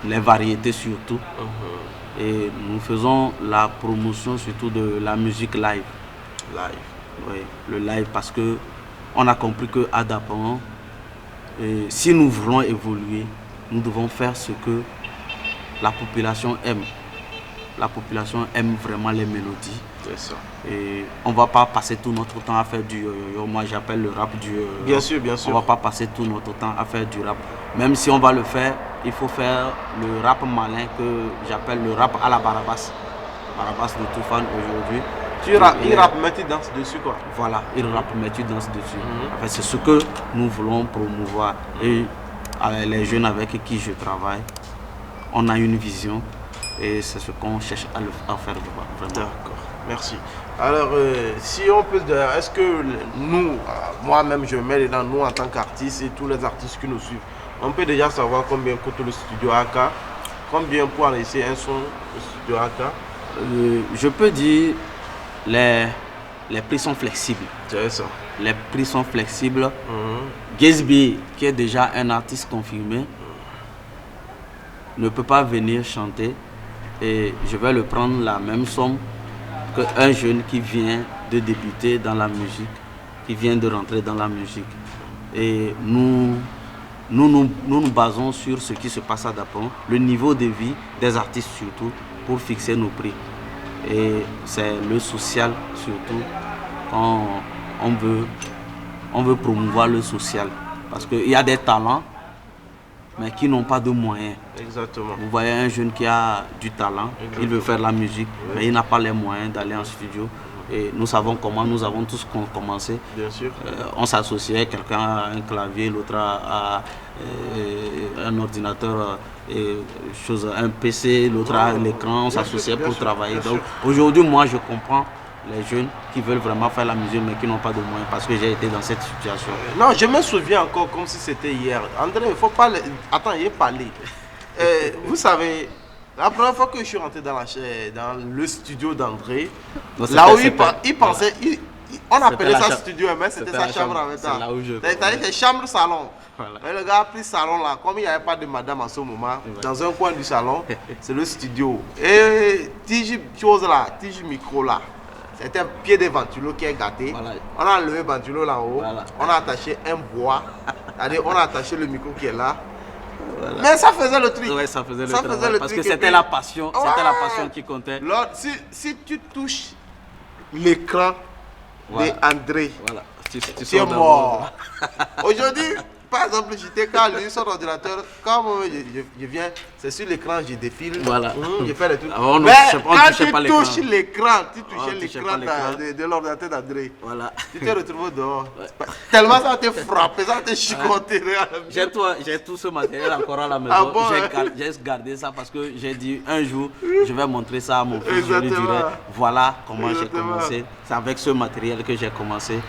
les variétés surtout. Et nous faisons la promotion surtout de la musique live. Oui, le live parce que on a compris que à Dapan, si nous voulons évoluer, nous devons faire ce que la population aime. La population aime vraiment les mélodies. C'est ça. Et on ne va pas passer tout notre temps à faire du yo-yo. Moi, j'appelle le rap du yo-yo. Bien sûr, bien sûr. On ne va pas passer tout notre temps à faire du rap. Même si on va le faire, il faut faire le rap malin que j'appelle le rap à la Barabas. Barabas de Toufan aujourd'hui. Il rappe, mais tu danses dessus, quoi. Voilà, il rappe, mais tu danses dessus. En fait, c'est ce que nous voulons promouvoir. Et les jeunes avec qui je travaille, on a une vision. Et c'est ce qu'on cherche à faire vraiment. D'accord, merci. Alors, si on peut dire, est-ce que nous, moi-même je mets dedans, nous en tant qu'artistes et tous les artistes qui nous suivent, on peut déjà savoir combien coûte le studio AK, combien pour enregistrer un son au studio AK? Je peux dire, les prix sont flexibles. C'est ça. Les prix sont flexibles. Gatsby, qui est déjà un artiste confirmé, ne peut pas venir chanter. Et je vais le prendre la même somme qu'un jeune qui vient de débuter dans la musique, qui vient de rentrer dans la musique. Et nous basons sur ce qui se passe à Dapan, le niveau de vie des artistes surtout, pour fixer nos prix. Et c'est le social surtout, quand on veut promouvoir le social. Parce qu'il y a des talents, mais qui n'ont pas de moyens. Exactement. Vous voyez un jeune qui a du talent, il veut faire la musique, mais il n'a pas les moyens d'aller en studio. Et nous savons comment, nous avons tous commencé. Bien sûr. On s'associait, quelqu'un a un clavier, l'autre a un ordinateur, un PC, l'autre a l'écran, on s'associait pour travailler. Donc aujourd'hui, moi je comprends les jeunes qui veulent vraiment faire la musique mais qui n'ont pas de moyens parce que j'ai été dans cette situation. Non, je me souviens encore comme si c'était hier. André, il ne faut pas... Attends, il est parlé. Vous savez, la première fois que je suis rentré dans le studio d'André, là où il pensait... On appelait ça studio, mais c'était sa chambre en même temps. C'est chambre-salon. Voilà. Mais le gars a pris ce salon là, comme il n'y avait pas de madame en ce moment, dans un coin du salon, c'est le studio. Et tige chose là, tige micro là. C'était un pied de ventilo qui est gâté. Voilà. On a enlevé le ventilo là haut. Voilà. On a attaché un bois. C'est-à-dire on a attaché le micro qui est là. Voilà. Mais ça faisait le truc. Ouais, ça faisait le parce que c'était la passion. Ouais. C'était la passion qui comptait. Si tu touches l'écran de André, tu tu es sors d'abord. mort. Aujourd'hui, par exemple, j'étais quand lui son ordinateur, quand je viens, c'est sur l'écran, je défile, Voilà. je fais les trucs. Avant, on ne Mais touchait- on quand touchait pas tu l'écran. touches l'écran, tu On touchais touchait l'écran pas l'écran. de l'ordinateur d'André. Voilà. Tu t'es retrouvé dehors. Tellement ça t'a frappé, ça t'a chicoté. J'ai tout ce matériel encore à la maison. Ah bon, J'ai gardé ça parce que j'ai dit un jour, je vais montrer ça à mon fils. Je lui Exactement. dirai, voilà comment j'ai Exactement. commencé. C'est avec ce matériel que j'ai commencé.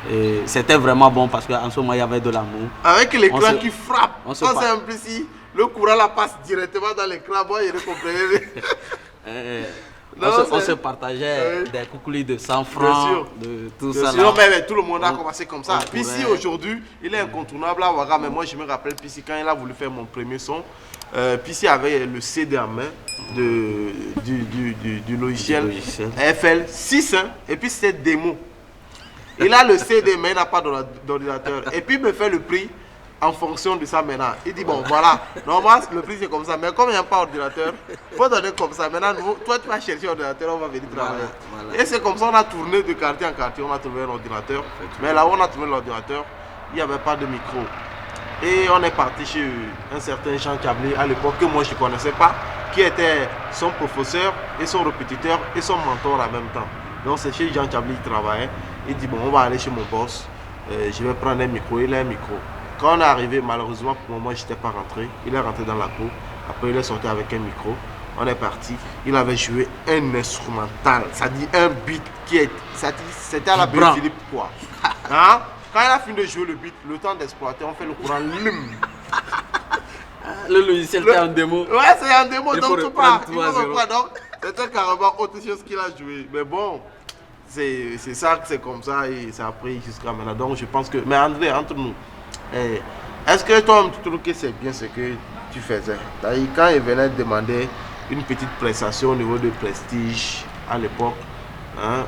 Et c'était vraiment bon parce qu'en ce moment, il y avait de l'amour. Avec On l'écran se- qui frappe, on se quand par- c'est un peu si le courant la passe directement dans l'écran, moi je ne comprenais On Non, se c'est- partageait des coucoulis de 100 Bien francs, sûr. de tout Bien ça. sûr, là. mais tout le monde a On- commencé comme ça. on Pissi pourrait- aujourd'hui, il est incontournable à Ouaga, mais moi je me rappelle Pissi quand il a voulu faire mon premier son. Pissi avait le CD en main du logiciel, Du logiciel. FL6 hein, et puis c'était démo. Il a le CD mais il n'a pas d'ordinateur. Et puis il me fait le prix en fonction de ça maintenant. Il dit bon voilà, normalement le prix c'est comme ça, mais comme il n'y a pas d'ordinateur, il faut donner comme ça. Maintenant, toi tu vas chercher un ordinateur, on va venir travailler. Voilà. Et c'est comme ça on a tourné de quartier en quartier, on a trouvé un ordinateur. Mais là où on a trouvé l'ordinateur, il n'y avait pas de micro. Et on est parti chez un certain Jean Chablé à l'époque que moi je ne connaissais pas, qui était son professeur et son répétiteur et son mentor en même temps. Donc c'est chez Jean Chablé qu'il travaillait. Il dit bon on va aller chez mon boss, je vais prendre un micro, il a un micro. Quand on est arrivé, malheureusement pour moi je n'étais pas rentré, il est rentré dans la cour, après il est sorti avec un micro, on est parti, il avait joué un instrumental, ça dit un beat qui est, c'était à la Vibrant. Philippe quoi. Hein? Quand il a fini de jouer le beat, le temps d'exploiter, on fait le courant lum. Le logiciel était en démo. Ouais, c'est un démo, Il faut donc tout reprendre pas. tout Il à faut zéro. reprendre. Donc, c'était carrément autre chose qu'il a joué. Mais bon, c'est ça, c'est comme ça et ça a pris jusqu'à maintenant. Donc je pense que. Mais André, entre nous, est-ce que toi, tu trouves que c'est bien ce que tu faisais? C'est-à-dire, quand il venait demander une petite prestation au niveau de Prestige à l'époque, hein,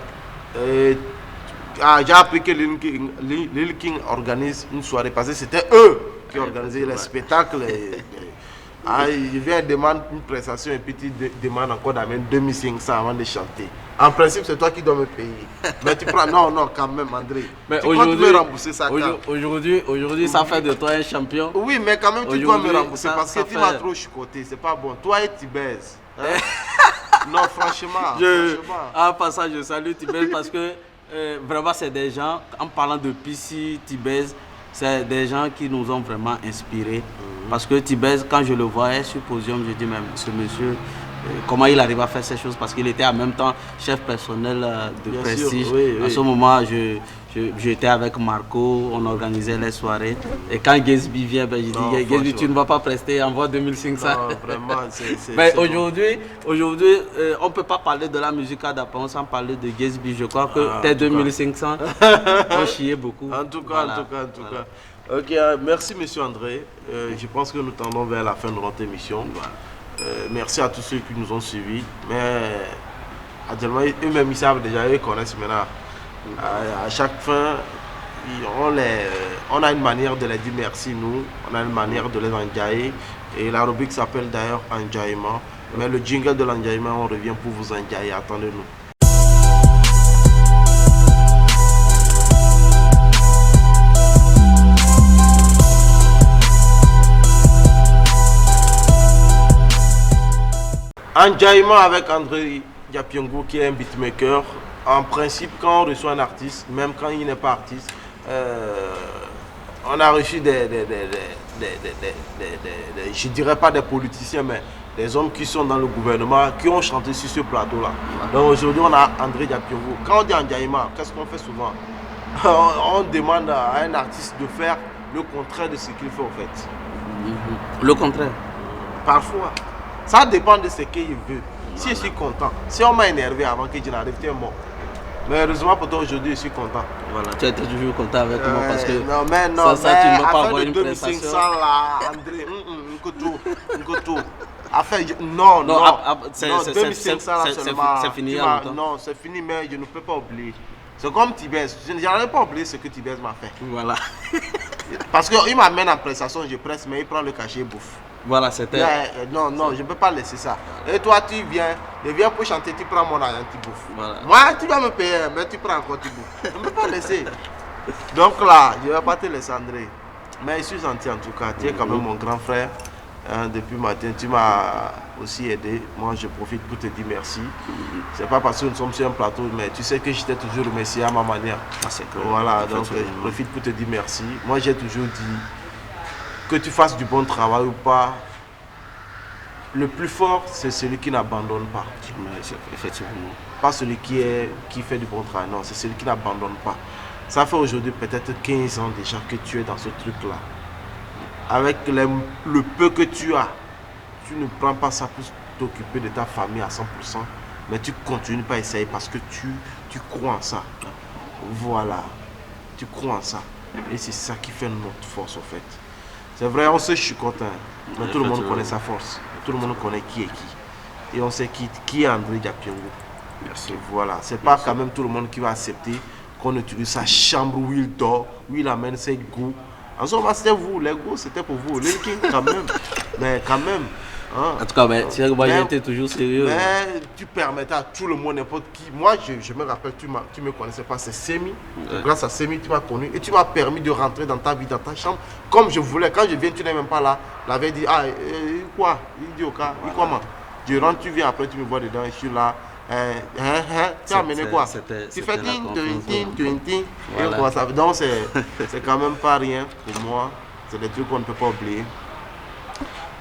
j'ai appris que Lil King organise une soirée parce que c'était eux qui organisaient les spectacles. Il vient demande une prestation et puis tu demandes encore d'amener 2500 avant de chanter. En principe, c'est toi qui dois me payer. Mais tu prends. Non, non, quand même, André. Mais tu comptes me rembourser ça quand? aujourd'hui, ça fait de toi un champion. Oui, mais quand même, tu dois me Aujourd'hui, rembourser ça- parce que ça tu m'as fait- trop chicoté. C'est pas bon. Toi et Tibès. Hein? Non, franchement. franchement. En passant, je salue Tibez parce que vraiment, c'est des gens, en parlant de Pissi, Tibez, c'est des gens qui nous ont vraiment inspirés. Parce que Tibez, quand je le voyais sur Podium, je dis même, ce monsieur, comment il arrive à faire ces choses parce qu'il était en même temps chef personnel de Bien Prestige. sûr, oui, À oui. ce moment, j'étais avec Marco, on organisait les soirées. Et quand Gatsby vient, ben, je Non, dis, Gatsby, franchement. tu ne vas pas prester, envoie 2500. Non, vraiment, c'est. Mais c'est bon. aujourd'hui, on ne peut pas parler de la musique à Dapon sans parler de Gatsby. Je crois que Ah, tes en tout cas. 2500 ont chié beaucoup. En tout cas, Voilà, en tout cas, en tout voilà. cas. Ok, merci Monsieur André. Je pense que nous tendons vers la fin de notre émission. Merci à tous ceux qui nous ont suivis. Mais actuellement, eux-mêmes ils savent déjà, ils connaissent maintenant. À chaque fin, on a une manière de les dire merci, nous. On a une manière de les enjailler. Et la rubrique s'appelle d'ailleurs enjaillement. Mais le jingle de l'enjaillement, on revient pour vous enjailler. Attendez-nous. Enjaillement avec André Diapiongo qui est un beatmaker. En principe, quand on reçoit un artiste, même quand il n'est pas artiste, on a reçu je dirais pas des politiciens, mais des hommes qui sont dans le gouvernement, qui ont chanté sur ce plateau-là. Donc aujourd'hui, on a André Diapiongo. Quand on dit enjaillement, qu'est-ce qu'on fait souvent? On demande à un artiste de faire le contraire de ce qu'il fait en fait. Le contraire. Parfois, ça dépend de ce qu'il veut. Si je suis content, si on m'a énervé avant que je n'arrive, tu es mort. Mais heureusement pour toi aujourd'hui, je suis content. Voilà, tu étais toujours content avec moi parce que non, mais non, ça, tu ne vas pas affaire avoir de une 2500 prestation. là, André, tout. Affaire, non, Non, non, c'est- non, c'est- 2500 là c'est- seulement. c'est fini il y a longtemps. Non, c'est fini, mais je ne peux pas oublier. C'est comme Tibès, je n'arrive pas oublier ce que Tibès m'a fait. Voilà. Parce qu'il m'amène en prestation, je presse, mais il prend le cachet, bouffe. Voilà, c'était. Non, non, je ne peux pas laisser ça. Et toi, tu viens, je viens pour chanter, tu prends mon argent, tu bouffes. Voilà. Moi, tu vas me payer, mais tu prends encore, tu bouffes. Je ne peux pas laisser. Donc là, je ne vais pas te laisser André. Mais je suis gentil en tout cas. Tu es quand même mon grand frère. Hein, depuis matin, tu m'as aussi aidé. Moi, je profite pour te dire merci. C'est pas parce que nous sommes sur un plateau, mais tu sais que je t'ai toujours remercié à ma manière. C'est cool. Voilà, donc je profite pour te dire merci. Moi, j'ai toujours dit que tu fasses du bon travail ou pas. Le plus fort, c'est celui qui n'abandonne pas. Effectivement. Pas celui qui fait du bon travail, non, c'est celui qui n'abandonne pas. Ça fait aujourd'hui peut-être 15 ans déjà que tu es dans ce truc-là. Avec le peu que tu as, tu ne prends pas ça pour t'occuper de ta famille à 100%, mais tu continues pas à essayer parce que tu crois en ça. Voilà, tu crois en ça. Et c'est ça qui fait notre force en fait. C'est vrai, on sait, je suis content, mais tout le monde connaît sa force. Tout le monde connaît qui est qui. Et on sait qui est André Diapiongo. Merci. Et voilà, c'est pas quand même tout le monde qui va accepter qu'on utilise sa chambre où il dort, où il amène ses goûts. En ce moment, c'était vous, les goûts, c'était pour vous. Les King, quand même. Mais quand même. Hein. En tout cas, tu sais que moi, j'étais toujours sérieux. Mais tu permettais à tout le monde, n'importe qui. Moi, je me rappelle, tu me connaissais pas, c'est Semi. Ouais. Grâce à Semi, tu m'as connu et tu m'as permis de rentrer dans ta vie, dans ta chambre, comme je voulais. Quand je viens, tu n'es même pas là. Il avait dit, ah, quoi? Il dit, ok, il comment? Je rentre, tu viens, après, tu me vois dedans, je suis là. Tu as amené quoi? Tu fais ting. Donc, c'est quand même pas rien pour moi. C'est des trucs qu'on ne peut pas oublier.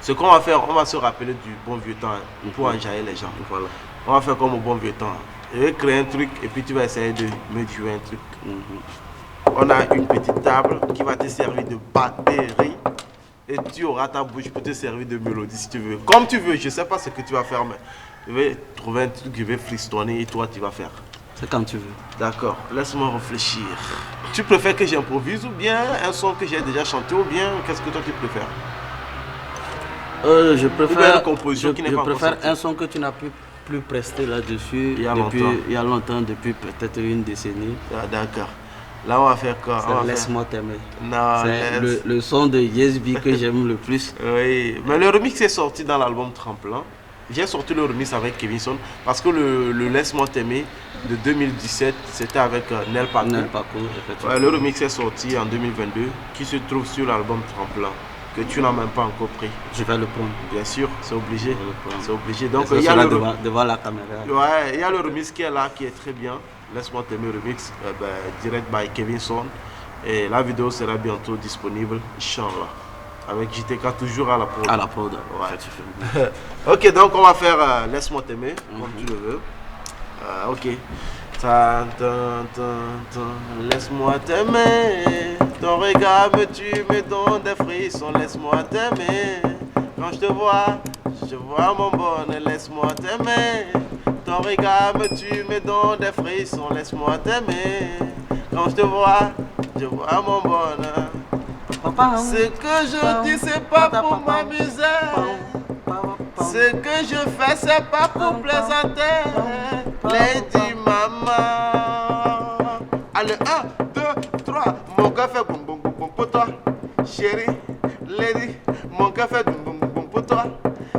Ce qu'on va faire, on va se rappeler du bon vieux temps pour enjailler les gens. Voilà. On va faire comme au bon vieux temps. Je vais créer un truc et puis tu vas essayer de me jouer un truc. On a une petite table qui va te servir de batterie et tu auras ta bouche pour te servir de mélodie si tu veux. Comme tu veux, je ne sais pas ce que tu vas faire, mais je vais trouver un truc qui va fristonner et toi tu vas faire. C'est comme tu veux. D'accord, laisse-moi réfléchir. Tu préfères que j'improvise ou bien un son que j'ai déjà chanté ou bien qu'est-ce que toi tu préfères? Je préfère, un son que tu n'as plus presté là-dessus il y a longtemps, depuis peut-être une décennie. Ah, d'accord. Là, on va faire quoi? Laisse-moi t'aimer. C'est le son de Yes-B que j'aime le plus. Oui, mais le remix est sorti dans l'album Tremplin. J'ai sorti le remix avec Kevin Son parce que le Laisse-moi t'aimer de 2017, c'était avec Nel Paco. Ouais, le remix est sorti en 2022 qui se trouve sur l'album Tremplin. Que tu n'as même pas encore pris. Je vais le prendre. Bien sûr, c'est obligé. C'est obligé. Donc il y a devant la caméra. Ouais, il y a le remix qui est là, qui est très bien. Laisse-moi t'aimer remix, direct by Kevin Son. Et la vidéo sera bientôt disponible, Inch'Allah. Avec JTK toujours à la prod. À la prod, ouais. Ok, donc on va faire Laisse-moi t'aimer, comme tu le veux. Ok. Laisse-moi t'aimer. Ton regard me tue, me donne des frissons. Laisse-moi t'aimer. Quand je te vois mon bonheur. Laisse-moi t'aimer. Ton regard me tue, me donne des frissons. Laisse-moi t'aimer. Quand je te vois mon bonheur. Ce que je dis, c'est pas pour m'amuser. Ce que je fais, c'est pas pour plaisanter. Lady maman. Allez, 1, 2, 3. Mon cœur fait boum boum boum pour toi. Chérie, lady. Mon cœur fait boum boum boum pour toi.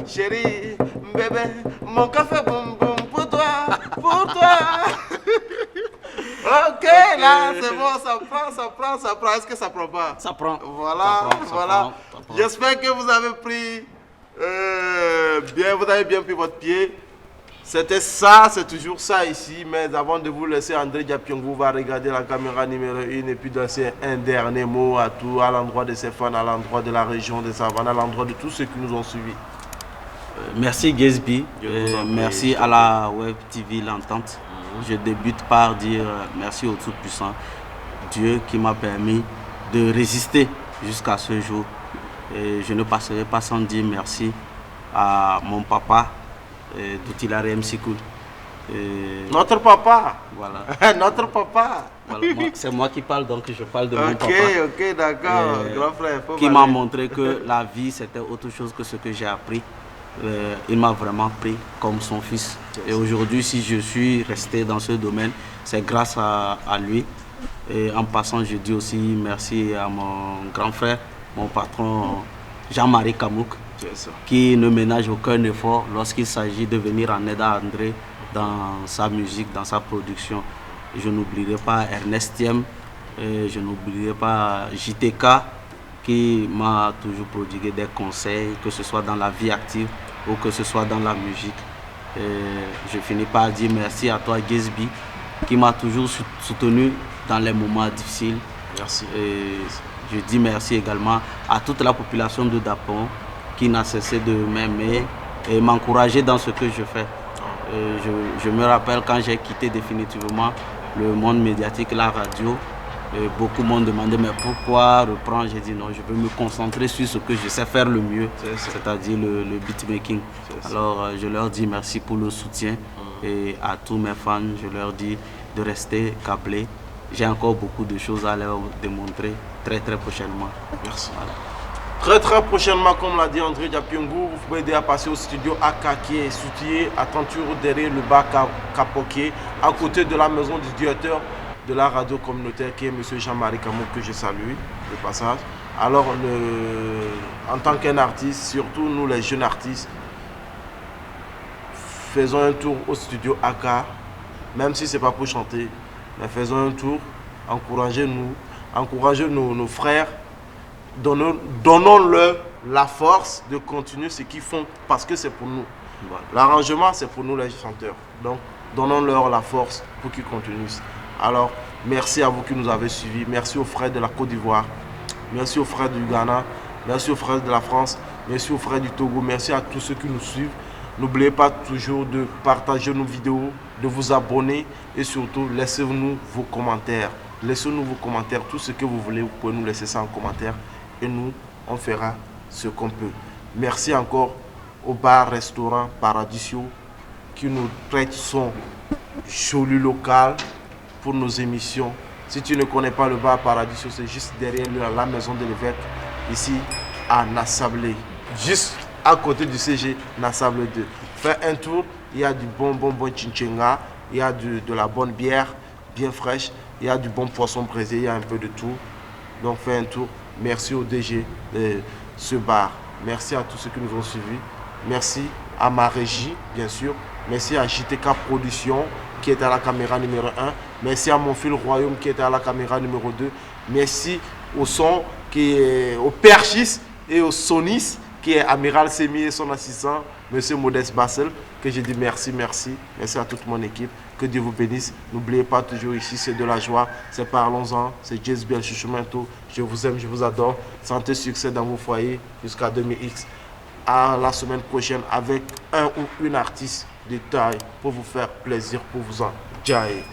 Chérie, bébé. Mon cœur fait boum boum pour toi. Pour toi. Ok, là, c'est bon, ça prend. Est-ce que ça prend pas? Ça prend. Voilà, voilà. J'espère que vous avez pris vous avez bien pris votre pied. C'était ça, c'est toujours ça ici. Mais avant de vous laisser, André Diapiongo va regarder la caméra numéro 1 et puis lancer un dernier mot à l'endroit de ses fans, à l'endroit de la région de Savane, à l'endroit de tous ceux qui nous ont suivis. Merci Guesby, merci à la Web TV L'Entente. Je débute par dire merci au Tout-Puissant, Dieu qui m'a permis de résister jusqu'à ce jour. Et je ne passerai pas sans dire merci à mon papa, Doutilare Msikoul. Notre papa. Voilà. Notre papa. Voilà, c'est moi qui parle, donc je parle de mon papa. Ok, d'accord. Grand frère. Qui m'a montré que la vie, c'était autre chose que ce que j'ai appris. Il m'a vraiment pris comme son fils. Et aujourd'hui, si je suis resté dans ce domaine, c'est grâce à lui. Et en passant, je dis aussi merci à mon grand frère, mon patron Jean-Marie Kamouk, qui ne ménage aucun effort lorsqu'il s'agit de venir en aide à André dans sa musique, dans sa production. Je n'oublierai pas Ernest Thiem, Et je n'oublierai pas JTK qui m'a toujours prodigué des conseils, que ce soit dans la vie active ou que ce soit dans la musique. Et je finis par dire merci à toi, Gesby, qui m'a toujours soutenu dans les moments difficiles. Merci. Et je dis merci également à toute la population de Dapon qui n'a cessé de m'aimer et m'encourager dans ce que je fais. Je me rappelle quand j'ai quitté définitivement le monde médiatique, la radio, beaucoup m'ont demandé mais pourquoi reprendre. J'ai dit non, je veux me concentrer sur ce que je sais faire le mieux, c'est-à-dire le beatmaking. Alors je leur dis merci pour le soutien et à tous mes fans, je leur dis de rester câblés. J'ai encore beaucoup de choses à leur démontrer très prochainement. Merci. Voilà. Très prochainement, comme l'a dit André Diapiongo, vous pouvez déjà passer au studio AK qui est situé à Tenture derrière le bar Capoquet, à côté de la maison du directeur de la radio communautaire qui est M. Jean-Marie Camou, que je salue de passage. Alors, en tant qu'un artiste, surtout nous les jeunes artistes, faisons un tour au studio AK, même si ce n'est pas pour chanter, mais faisons un tour, encouragez-nous, encouragez nos frères, donnons-leur la force de continuer ce qu'ils font parce que c'est pour nous. Voilà. L'arrangement, c'est pour nous les chanteurs. Donc, donnons-leur la force pour qu'ils continuent. Alors, merci à vous qui nous avez suivis. Merci aux frères de la Côte d'Ivoire. Merci aux frères du Ghana. Merci aux frères de la France. Merci aux frères du Togo. Merci à tous ceux qui nous suivent. N'oubliez pas toujours de partager nos vidéos, de vous abonner et surtout, laissez-nous vos commentaires. Laissez-nous vos commentaires. Tout ce que vous voulez, vous pouvez nous laisser ça en commentaire. Et nous, on fera ce qu'on peut. Merci encore au bar-restaurant Paradiso qui nous prête son joli local pour nos émissions. Si tu ne connais pas le bar Paradiso, c'est juste derrière la maison de l'évêque, ici à Nassablé. Juste à côté du CG Nassablé 2. Fais un tour, il y a du bon chinchenga, il y a de la bonne bière bien fraîche, il y a du bon poisson braisé, il y a un peu de tout. Donc fais un tour. Merci au DG de ce bar. Merci à tous ceux qui nous ont suivis. Merci à ma régie, bien sûr. Merci à JTK Production qui est à la caméra numéro 1. Merci à mon fil Royaume qui est à la caméra numéro 2. Merci au son qui est au Perchis et au Sonis qui est Amiral Semi et son assistant, Monsieur Modeste Bassel, que je dis merci. Merci à toute mon équipe. Que Dieu vous bénisse. N'oubliez pas, toujours ici, c'est de la joie. C'est Parlons-en. C'est JSBL Chouchoumentou. Je vous aime, je vous adore. Santé, succès dans vos foyers jusqu'à 2000X. À la semaine prochaine avec un ou une artiste de taille pour vous faire plaisir, pour vous en jaillir.